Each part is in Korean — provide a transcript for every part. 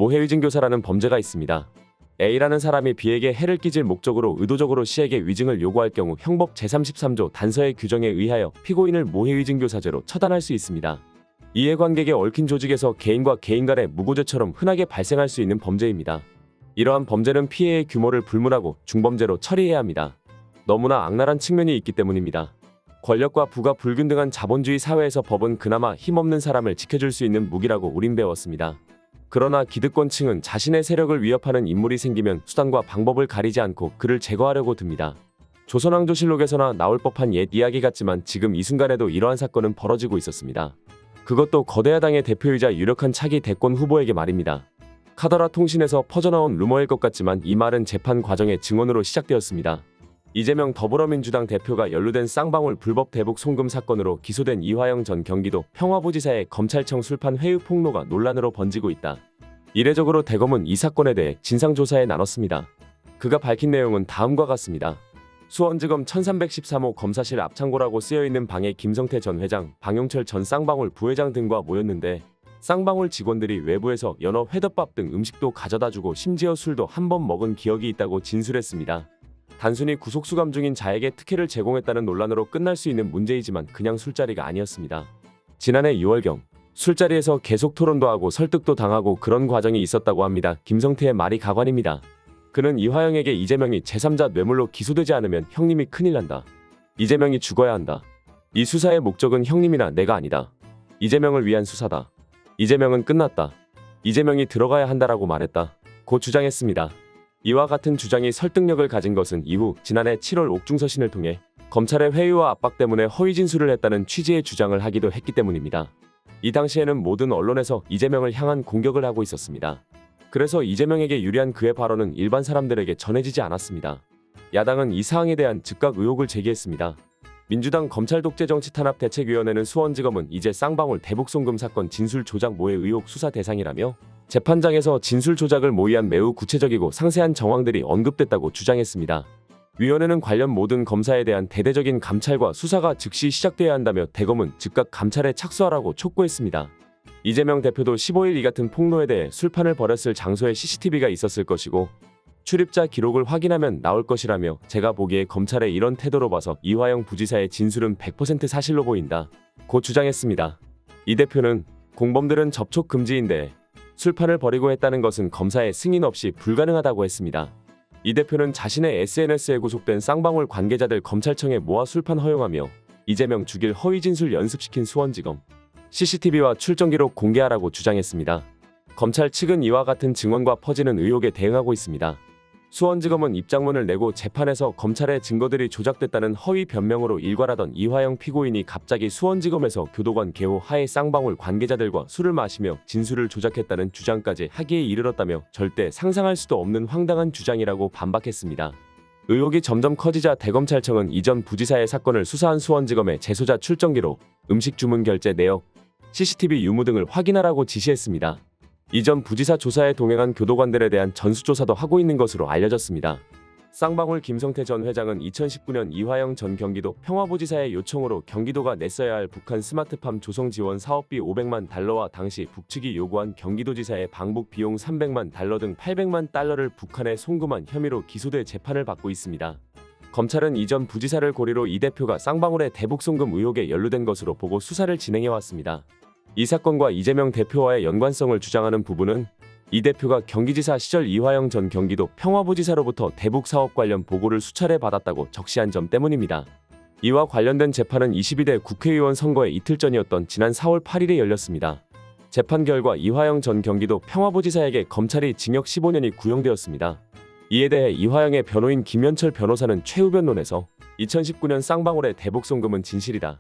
모해위증교사라는 범죄가 있습니다. A라는 사람이 B에게 해를 끼칠 목적으로 의도적으로 C에게 위증을 요구할 경우 형법 제33조 단서의 규정에 의하여 피고인을 모해위증교사죄로 처단할 수 있습니다. 이해관계에 얽힌 조직에서 개인과 개인 간의 무고죄처럼 흔하게 발생할 수 있는 범죄입니다. 이러한 범죄는 피해의 규모를 불문하고 중범죄로 처리해야 합니다. 너무나 악랄한 측면이 있기 때문입니다. 권력과 부가 불균등한 자본주의 사회에서 법은 그나마 힘없는 사람을 지켜줄 수 있는 무기라고 우린 배웠습니다. 그러나 기득권층은 자신의 세력을 위협하는 인물이 생기면 수단과 방법을 가리지 않고 그를 제거하려고 듭니다. 조선왕조실록에서나 나올 법한 옛 이야기 같지만 지금 이 순간에도 이러한 사건은 벌어지고 있었습니다. 그것도 거대 야당의 대표이자 유력한 차기 대권 후보에게 말입니다. 카더라 통신에서 퍼져나온 루머일 것 같지만 이 말은 재판 과정의 증언으로 시작되었습니다. 이재명 더불어민주당 대표가 연루된 쌍방울 불법 대북 송금 사건으로 기소된 이화영 전 경기도 평화부지사의 검찰청 술판 회유 폭로가 논란으로 번지고 있다. 이례적으로 대검은 이 사건에 대해 진상조사에 나눴습니다. 그가 밝힌 내용은 다음과 같습니다. 수원지검 1313호 검사실 앞창고라고 쓰여있는 방에 김성태 전 회장, 방용철 전 쌍방울 부회장 등과 모였는데 쌍방울 직원들이 외부에서 연어 회덮밥 등 음식도 가져다주고 심지어 술도 한 번 먹은 기억이 있다고 진술했습니다. 단순히 구속수감 중인 자에게 특혜를 제공했다는 논란으로 끝날 수 있는 문제이지만 그냥 술자리가 아니었습니다. 지난해 6월경 술자리에서 계속 토론도 하고 설득도 당하고 그런 과정이 있었다고 합니다. 김성태의 말이 가관입니다. 그는 이화영에게 이재명이 제3자 뇌물로 기소되지 않으면 형님이 큰일 난다. 이재명이 죽어야 한다. 이 수사의 목적은 형님이나 내가 아니다. 이재명을 위한 수사다. 이재명은 끝났다. 이재명이 들어가야 한다라고 말했다. 고 주장했습니다. 이와 같은 주장이 설득력을 가진 것은 이후 지난해 7월 옥중서신을 통해 검찰의 회유와 압박 때문에 허위 진술을 했다는 취지의 주장을 하기도 했기 때문입니다. 이 당시에는 모든 언론에서 이재명을 향한 공격을 하고 있었습니다. 그래서 이재명에게 유리한 그의 발언은 일반 사람들에게 전해지지 않았습니다. 야당은 이 사항에 대한 즉각 의혹을 제기했습니다. 민주당 검찰독재정치탄압대책위원회는 수원지검은 이제 쌍방울 대북송금 사건 진술 조작 모해 의혹 수사 대상이라며 재판장에서 진술 조작을 모의한 매우 구체적이고 상세한 정황들이 언급됐다고 주장했습니다. 위원회는 관련 모든 검사에 대한 대대적인 감찰과 수사가 즉시 시작돼야 한다며 대검은 즉각 감찰에 착수하라고 촉구했습니다. 이재명 대표도 15일 이 같은 폭로에 대해 술판을 벌였을 장소에 CCTV가 있었을 것이고 출입자 기록을 확인하면 나올 것이라며 제가 보기에 검찰의 이런 태도로 봐서 이화영 부지사의 진술은 100% 사실로 보인다. 고 주장했습니다. 이 대표는 공범들은 접촉 금지인데 술판을 벌이고 했다는 것은 검사의 승인 없이 불가능하다고 했습니다. 이 대표는 자신의 SNS에 구속된 쌍방울 관계자들 검찰청에 모아 술판 허용하며 이재명 죽일 허위 진술 연습시킨 수원지검 CCTV와 출정 기록 공개하라고 주장했습니다. 검찰 측은 이와 같은 증언과 퍼지는 의혹에 대응하고 있습니다. 수원지검은 입장문을 내고 재판에서 검찰의 증거들이 조작됐다는 허위 변명으로 일괄하던 이화영 피고인이 갑자기 수원지검에서 교도관 개호 하에 쌍방울 관계자들과 술을 마시며 진술을 조작했다는 주장까지 하기에 이르렀다며 절대 상상할 수도 없는 황당한 주장이라고 반박했습니다. 의혹이 점점 커지자 대검찰청은 이전 부지사의 사건을 수사한 수원지검에 재소자 출정 기록, 음식 주문 결제 내역, CCTV 유무 등을 확인하라고 지시했습니다. 이전 부지사 조사에 동행한 교도관들에 대한 전수조사도 하고 있는 것으로 알려졌습니다. 쌍방울 김성태 전 회장은 2019년 이화영 전 경기도 평화부지사의 요청으로 경기도가 냈어야 할 북한 스마트팜 조성 지원 사업비 500만 달러와 당시 북측이 요구한 경기도지사의 방북 비용 300만 달러 등 800만 달러를 북한에 송금한 혐의로 기소돼 재판을 받고 있습니다. 검찰은 이전 부지사를 고리로 이 대표가 쌍방울의 대북 송금 의혹에 연루된 것으로 보고 수사를 진행해왔습니다. 이 사건과 이재명 대표와의 연관성을 주장하는 부분은 이 대표가 경기지사 시절 이화영 전 경기도 평화부지사로부터 대북 사업 관련 보고를 수차례 받았다고 적시한 점 때문입니다. 이와 관련된 재판은 22대 국회의원 선거의 이틀 전이었던 지난 4월 8일에 열렸습니다. 재판 결과 이화영 전 경기도 평화부지사에게 검찰이 징역 15년이 구형되었습니다. 이에 대해 이화영의 변호인 김현철 변호사는 최후 변론에서 2019년 쌍방울의 대북 송금은 진실이다.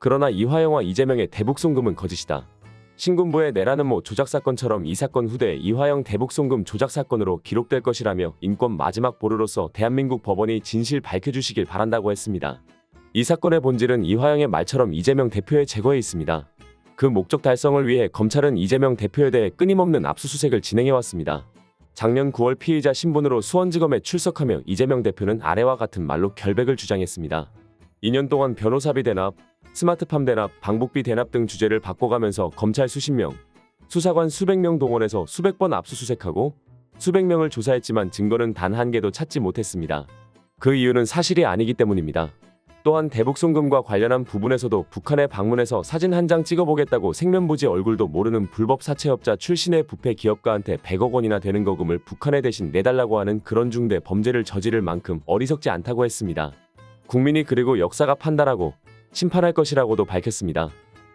그러나 이화영과 이재명의 대북 송금은 거짓이다. 신군부의 내라는 모 조작 사건처럼 이 사건 후대 이화영 대북 송금 조작 사건으로 기록될 것이라며 인권 마지막 보루로서 대한민국 법원이 진실 밝혀주시길 바란다고 했습니다. 이 사건의 본질은 이화영의 말처럼 이재명 대표의 제거에 있습니다. 그 목적 달성을 위해 검찰은 이재명 대표에 대해 끊임없는 압수수색을 진행해왔습니다. 작년 9월 피의자 신분으로 수원지검에 출석하며 이재명 대표는 아래와 같은 말로 결백을 주장했습니다. 2년 동안 변호사비 대납, 스마트팜 대납, 방북비 대납 등 주제를 바꿔가면서 검찰 수십 명, 수사관 수백 명 동원해서 수백 번 압수수색하고 수백 명을 조사했지만 증거는 단 한 개도 찾지 못했습니다. 그 이유는 사실이 아니기 때문입니다. 또한 대북 송금과 관련한 부분에서도 북한에 방문해서 사진 한 장 찍어보겠다고 생면부지 얼굴도 모르는 불법 사채업자 출신의 부패 기업가한테 100억 원이나 되는 거금을 북한에 대신 내달라고 하는 그런 중대 범죄를 저지를 만큼 어리석지 않다고 했습니다. 국민이 그리고 역사가 판단하고 심판할 것이라고도 밝혔습니다.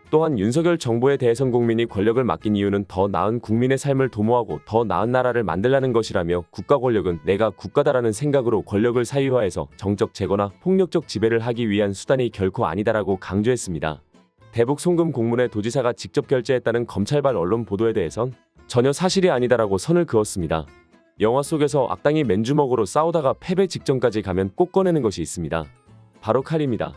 또한 윤석열 정부에 대해선 국민이 권력을 맡긴 이유는 더 나은 국민의 삶을 도모하고 더 나은 나라를 만들라는 것이라며 국가 권력은 내가 국가다라는 생각으로 권력을 사유화해서 정적 제거나 폭력적 지배를 하기 위한 수단이 결코 아니다라고 강조했습니다. 대북 송금 공문에 도지사가 직접 결제했다는 검찰발 언론 보도에 대해선 전혀 사실이 아니다라고 선을 그었습니다. 영화 속에서 악당이 맨주먹으로 싸우다가 패배 직전까지 가면 꼭 꺼내는 것이 있습니다. 바로 칼입니다.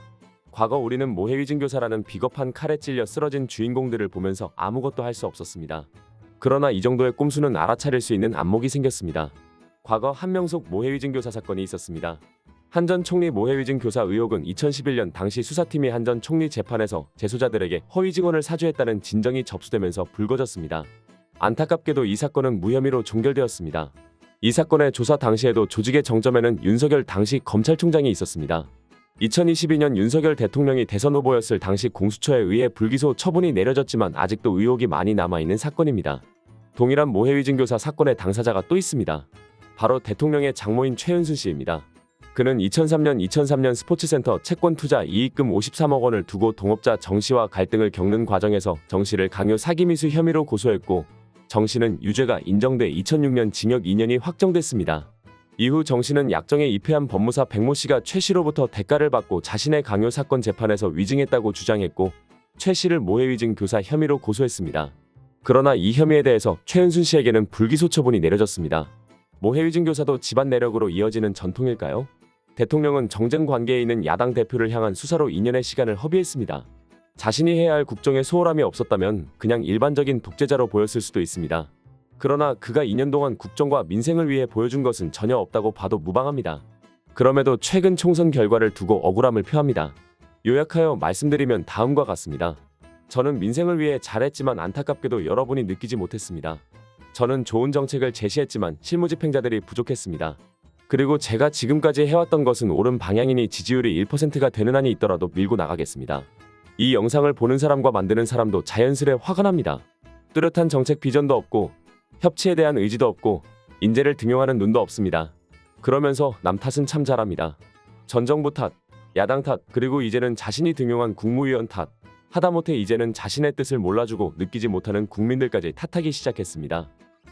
과거 우리는 모해위증교사라는 비겁한 칼에 찔려 쓰러진 주인공들을 보면서 아무것도 할 수 없었습니다. 그러나 이 정도의 꼼수는 알아차릴 수 있는 안목이 생겼습니다. 과거 한명숙 모해위증교사 사건이 있었습니다. 한 전 총리 모해위증교사 의혹은 2011년 당시 수사팀이 한 전 총리 재판에서 재소자들에게 허위 증언을 사주했다는 진정이 접수되면서 불거졌습니다. 안타깝게도 이 사건은 무혐의로 종결되었습니다. 이 사건의 조사 당시에도 조직의 정점에는 윤석열 당시 검찰총장이 있었습니다. 2022년 윤석열 대통령이 대선 후보였을 당시 공수처에 의해 불기소 처분이 내려졌지만 아직도 의혹이 많이 남아있는 사건입니다. 동일한 모해위증교사 사건의 당사자가 또 있습니다. 바로 대통령의 장모인 최은순 씨입니다. 그는 2003년 스포츠센터 채권 투자 이익금 53억 원을 두고 동업자 정 씨와 갈등을 겪는 과정에서 정 씨를 강요 사기미수 혐의로 고소했고 정 씨는 유죄가 인정돼 2006년 징역 2년이 확정됐습니다. 이후 정 씨는 약정에 입회한 법무사 백모 씨가 최 씨로부터 대가를 받고 자신의 강요 사건 재판에서 위증했다고 주장했고 최 씨를 모해위증 교사 혐의로 고소했습니다. 그러나 이 혐의에 대해서 최은순 씨에게는 불기소 처분이 내려졌습니다. 모해위증 교사도 집안 내력으로 이어지는 전통일까요? 대통령은 정쟁 관계에 있는 야당 대표를 향한 수사로 2년의 시간을 허비했습니다. 자신이 해야 할 국정에 소홀함이 없었다면 그냥 일반적인 독재자로 보였을 수도 있습니다. 그러나 그가 2년 동안 국정과 민생을 위해 보여준 것은 전혀 없다고 봐도 무방합니다. 그럼에도 최근 총선 결과를 두고 억울함을 표합니다. 요약하여 말씀드리면 다음과 같습니다. 저는 민생을 위해 잘했지만 안타깝게도 여러분이 느끼지 못했습니다. 저는 좋은 정책을 제시했지만 실무집행자들이 부족했습니다. 그리고 제가 지금까지 해왔던 것은 옳은 방향이니 지지율이 1%가 되는 한이 있더라도 밀고 나가겠습니다. 이 영상을 보는 사람과 만드는 사람도 자연스레 화가 납니다. 뚜렷한 정책 비전도 없고 협치에 대한 의지도 없고 인재를 등용하는 눈도 없습니다. 그러면서 남 탓은 참 잘합니다. 전 정부 탓, 야당 탓, 그리고 이제는 자신이 등용한 국무위원 탓, 하다못해 이제는 자신의 뜻을 몰라주고 느끼지 못하는 국민들까지 탓하기 시작했습니다.